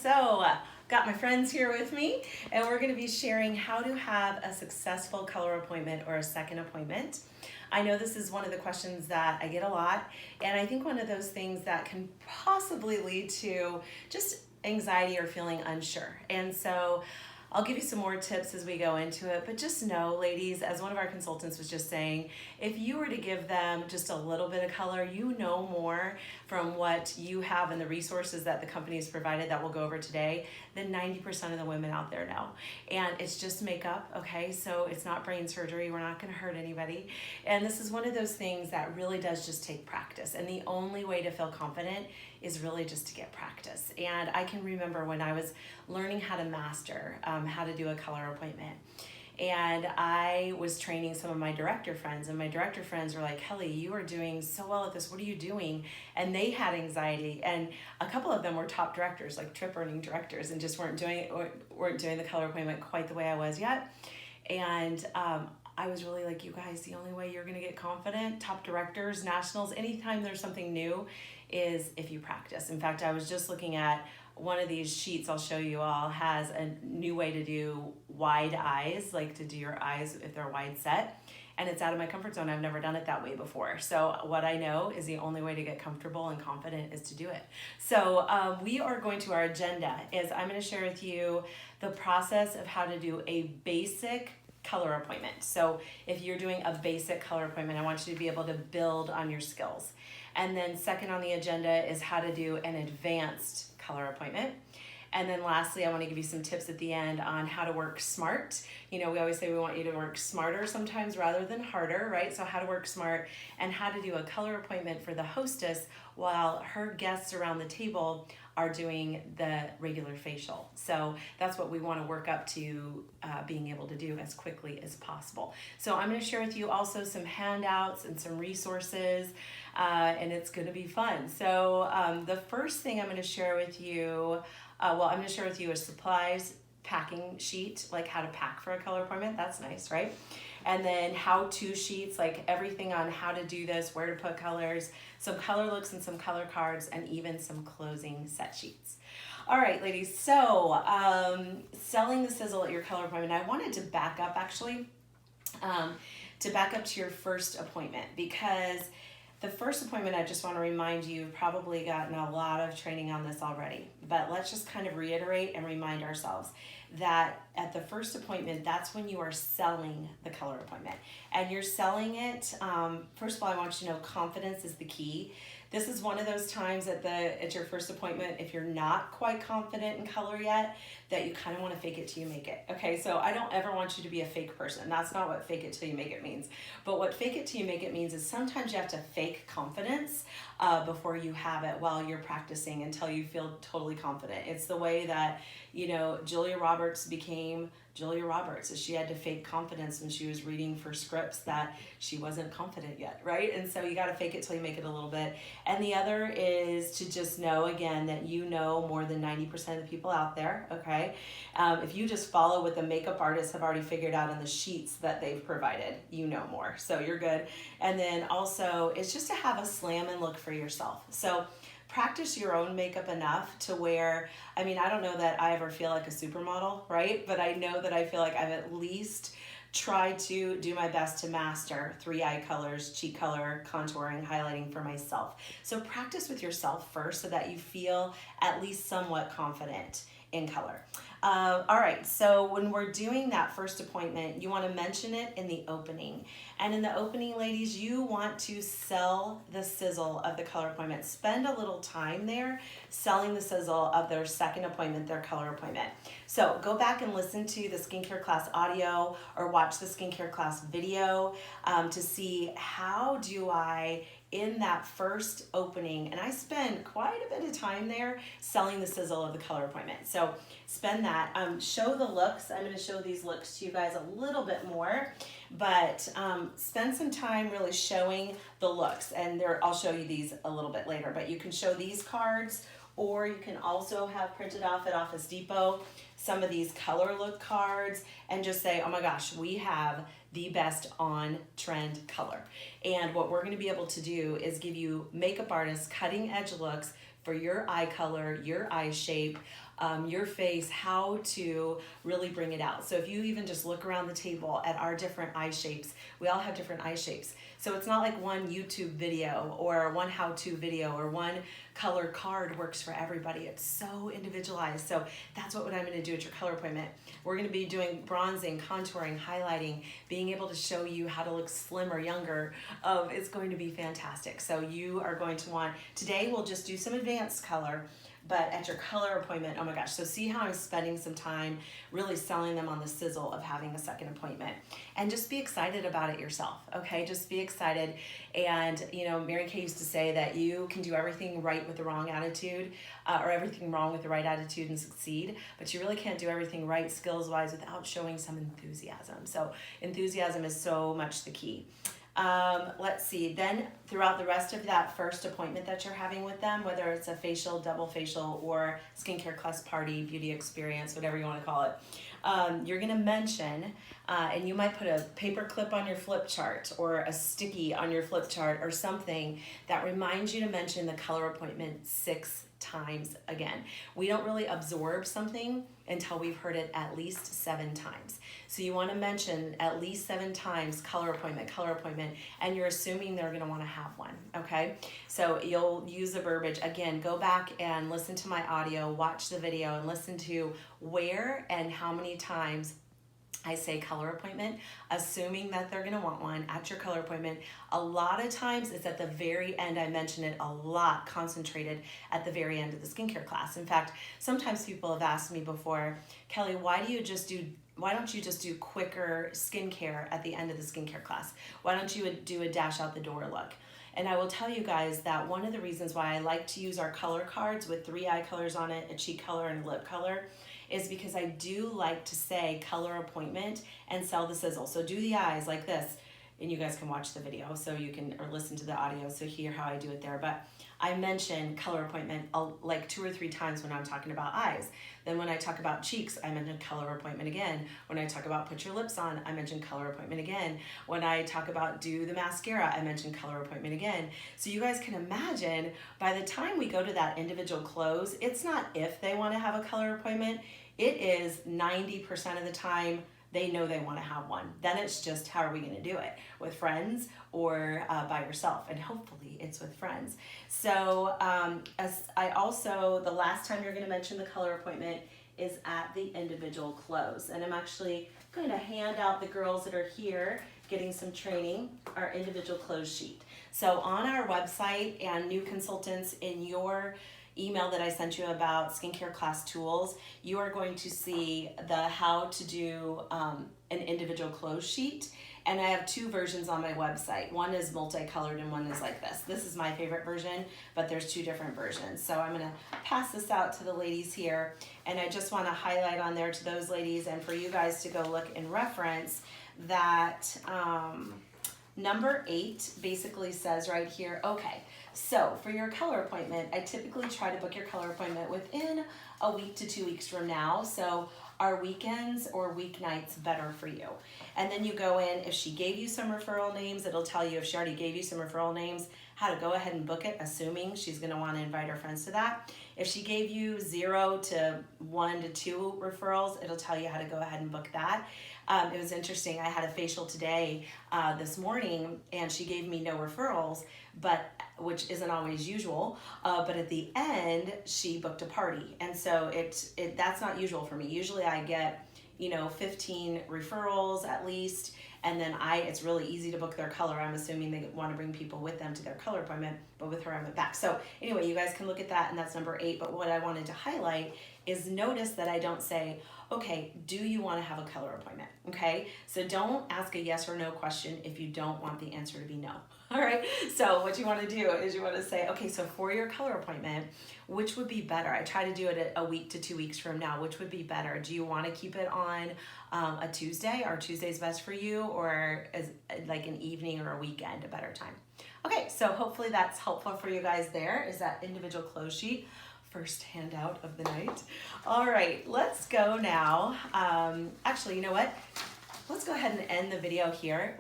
Got my friends here with me, and we're going to be sharing how to have a successful color appointment or a second appointment. I know this is one of the questions that I get a lot, and I think one of those things that can possibly lead to just anxiety or feeling unsure. And so I'll give you some more tips as we go into it, but just know, ladies, as one of our consultants was just saying, if you were to give them just a little bit of color, you know more from what you have and the resources that the company has provided that we'll go over today than 90% of the women out there know. And it's just makeup, okay? So it's not brain surgery. We're not gonna hurt anybody. And this is one of those things that really does just take practice. And the only way to feel confident is really just to get practice. And I can remember when I was learning how to master how to do a color appointment. And I was training some of my director friends, and my director friends were like, Kelly, you are doing so well at this. What are you doing? And they had anxiety. And a couple of them were top directors, like trip earning directors, and just weren't doing the color appointment quite the way I was yet. And I was really like, you guys, the only way you're gonna get confident, top directors, nationals, anytime there's something new, is if you practice. In fact, I was just looking at one of these sheets I'll show you all has a new way to do wide eyes, like to do your eyes if they're wide set. And it's out of my comfort zone. I've never done it that way before. So what I know is the only way to get comfortable and confident is to do it. So we are going to our agenda is I'm going to share with you the process of how to do a basic color appointment. So if you're doing a basic color appointment, I want you to be able to build on your skills. And then second on the agenda is how to do an advanced color appointment. And then lastly, I want to give you some tips at the end on how to work smart. You know, we always say we want you to work smarter sometimes rather than harder, right? So how to work smart and how to do a color appointment for the hostess while her guests around the table are doing the regular facial. So that's what we want to work up to being able to do as quickly as possible. So I'm going to share with you also some handouts and some resources, and it's going to be fun. So the first thing I'm going to share with you, I'm going to share with you a supplies packing sheet, like how to pack for a color appointment. That's nice, right? And then how-to sheets, like everything on how to do this, where to put colors, some color looks and some color cards, and even some closing set sheets. All right, ladies, so selling the sizzle at your color appointment. I wanted to back up actually, to back up to your first appointment, because the first appointment, I just want to remind you, you've probably gotten a lot of training on this already, but let's just kind of reiterate and remind ourselves that at the first appointment, that's when you are selling the color appointment. And you're selling it, first of all, I want you to know confidence is the key. This is one of those times at your first appointment, if you're not quite confident in color yet, that you kind of want to fake it till you make it. Okay, so I don't ever want you to be a fake person. That's not what fake it till you make it means. But what fake it till you make it means is sometimes you have to fake confidence before you have it while you're practicing until you feel totally confident. It's the way that, you know, Julia Roberts became Julia Roberts, as she had to fake confidence when she was reading for scripts that she wasn't confident yet, right? And so you got to fake it till you make it a little bit. And the other is to just know, again, that you know more than 90% of the people out there, okay? If you just follow what the makeup artists have already figured out on the sheets that they've provided, you know more, so you're good. And then also, it's just to have a slam and look for yourself. So practice your own makeup enough to where, I mean, I don't know that I ever feel like a supermodel, right? But I know that I feel like I've at least tried to do my best to master 3 eye colors, cheek color, contouring, highlighting for myself. So practice with yourself first so that you feel at least somewhat confident in color. All right, so when we're doing that first appointment, you want to mention it in the opening. And in the opening, ladies, you want to sell the sizzle of the color appointment. Spend a little time there selling the sizzle of their second appointment, their color appointment. So go back and listen to the skincare class audio or watch the skincare class video to see how do I, in that first opening, and I spend quite a bit of time there selling the sizzle of the color appointment. So spend that, show the looks. I'm gonna show these looks to you guys a little bit more, but spend some time really showing the looks. And I'll show you these a little bit later, but you can show these cards, or you can also have printed off at Office Depot some of these color look cards and just say, oh my gosh, we have the best on trend color. And what we're going to be able to do is give you makeup artists cutting edge looks for your eye color, your eye shape, your face, how to really bring it out. So if you even just look around the table at our different eye shapes, we all have different eye shapes. So it's not like one YouTube video or one how-to video or one color card works for everybody. It's so individualized. So that's what I'm going to do at your color appointment. We're going to be doing bronzing, contouring, highlighting, being able to show you how to look slimmer, younger. It's going to be fantastic. So you are going to want, today we'll just do some advanced color, but at your color appointment, oh my gosh, so see how I'm spending some time really selling them on the sizzle of having a second appointment. And just be excited about it yourself, okay? Just be excited. And, you know, Mary Kay used to say that you can do everything right with the wrong attitude, or everything wrong with the right attitude and succeed, but you really can't do everything right skills-wise without showing some enthusiasm. So enthusiasm is so much the key. Let's see, then throughout the rest of that first appointment that you're having with them, whether it's a facial, double facial, or skincare class party, beauty experience, whatever you want to call it, you're going to mention, and you might put a paper clip on your flip chart or a sticky on your flip chart or something that reminds you to mention the color appointment 6 times again. We don't really absorb something until we've heard it at least 7 times. So you want to mention at least 7 times color appointment, and you're assuming they're going to want to have one, okay? So you'll use the verbiage. Again, go back and listen to my audio, watch the video, and listen to where and how many times I say color appointment, assuming that they're gonna want one at your color appointment. A lot of times it's at the very end. I mention it a lot, concentrated at the very end of the skincare class. In fact, sometimes people have asked me before, Kelly, why don't you just do quicker skincare at the end of the skincare class? Why don't you do a dash out the door look? And I will tell you guys that one of the reasons why I like to use our color cards with 3 eye colors on it, a cheek color and a lip color, is because I do like to say color appointment and sell the sizzle. So do the eyes like this, and you guys can watch the video so you can, or listen to the audio so hear how I do it there. But I mention color appointment like 2 or 3 times when I'm talking about eyes. Then when I talk about cheeks, I mention color appointment again. When I talk about put your lips on, I mention color appointment again. When I talk about do the mascara, I mention color appointment again. So you guys can imagine by the time we go to that individual close, it's not if they want to have a color appointment, it is 90% of the time they know they want to have one. Then it's just how are we going to do it? With friends or by yourself? And hopefully it's with friends. So the last time you're going to mention the color appointment is at the individual close. And I'm actually going to hand out the girls that are here getting some training our individual close sheet. So on our website and new consultants, in your email that I sent you about skincare class tools, you are going to see the how to do an individual close sheet. And I have 2 versions on my website. One is multicolored and one is like this. This is my favorite version, but there's 2 different versions. So I'm gonna pass this out to the ladies here. And I just wanna highlight on there to those ladies and for you guys to go look and reference that number 8 basically says right here, okay, so for your color appointment, I typically try to book your color appointment within a week to 2 weeks from now. So are weekends or weeknights better for you? And then you go in, if she gave you some referral names, it'll tell you if she already gave you some referral names, how to go ahead and book it, assuming she's gonna wanna invite her friends to that. If she gave you 0 to 1 to 2 referrals, it'll tell you how to go ahead and book that. It was interesting, I had a facial today, this morning, and she gave me no referrals, but which isn't always usual, but at the end, she booked a party. And so that's not usual for me. Usually I get, 15 referrals at least, and then it's really easy to book their color. I'm assuming they want to bring people with them to their color appointment, but with her I went back. So anyway, you guys can look at that, and that's number 8. But what I wanted to highlight is notice that I don't say, okay, do you want to have a color appointment? Okay, so don't ask a yes or no question if you don't want the answer to be no. All right, so what you want to do is you want to say, okay, so for your color appointment, which would be better? I try to do it a week to 2 weeks from now. Which would be better? Do you want to keep it on a Tuesday? Are Tuesdays best for you, or is like an evening or a weekend a better time? Okay, so hopefully that's helpful for you guys. There is that individual close sheet. First handout of the night. All right, let's go now. Actually, you know what? Let's go ahead and end the video here.